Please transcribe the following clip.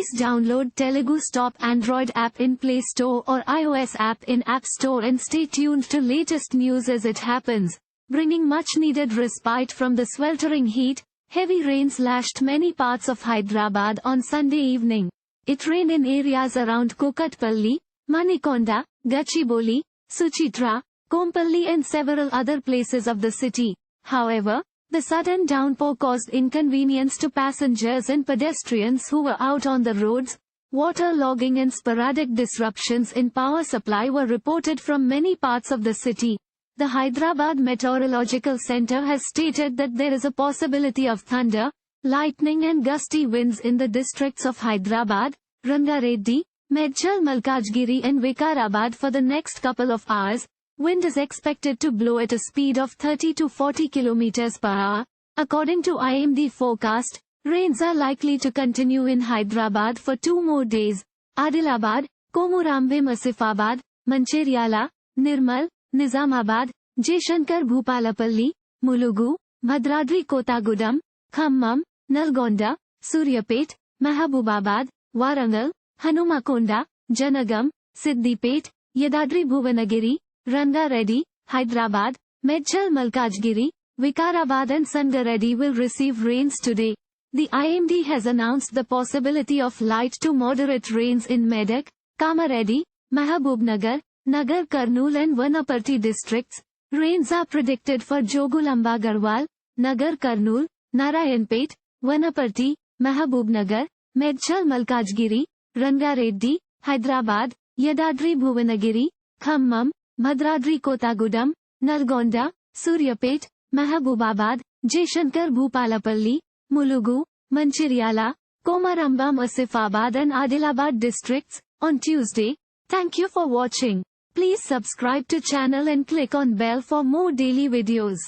Please download Telugu Stop Android app in Play Store or iOS app in App Store and stay tuned to latest news as it happens, bringing much needed respite from the sweltering heat. Heavy rains lashed many parts of Hyderabad on Sunday evening. It rained in areas around Kukatpalli, Manikonda, Gachibowli, Suchitra, Kompalli and several other places of the city. However, the sudden downpour caused inconvenience to passengers and pedestrians who were out on the roads. Waterlogging and sporadic disruptions in power supply were reported from many parts of the city. The Hyderabad Meteorological Center has stated that there is a possibility of thunder, lightning and gusty winds in the districts of Hyderabad, Ranga, Reddy, Medchal, Malkajgiri and Vikarabad for the next couple of hours. Wind is expected to blow at a speed of 30 to 40 km per hour. According to IMD forecast, rains are likely to continue in Hyderabad for 2 more days. Adilabad, Kothagudem, Asifabad, Manchiryala, Nirmal, Nizamabad, Shankar, Bhupalapalli, Mulugu, Bhadradri, Kothagudem, Khammam, Nalgonda, Suryapet, Mahabubabad, Warangal, Hanumakonda, Janagam, Siddipet, Yadadri, Bhuvanagiri, Ranga, Reddy, Hyderabad, Medchal, Malkajgiri, Vikarabad and Sangareddy will receive rains today. The IMD has announced the possibility of light to moderate rains in Medak, Kamareddy, Mahabubnagar, Nagar, Kurnool and Vanaparthi districts. Rains are predicted for Jogulamba, Gadwal, Nagar, Kurnool, Narayanpet, Vanaparthi, Mahabubnagar, Medchal, Malkajgiri, Ranga, Reddy, Hyderabad, Yadadri, Bhuvanagiri, Khammam, Bhadradri, Kothagudem, Nalgonda, Suryapet, Mahabubabad, Shankar, Bhupalapalli, Mulugu, Manchiryala, Komarambam, Asifabad and Adilabad districts, on Tuesday. Thank you for watching. Please subscribe to channel and click on bell for more daily videos.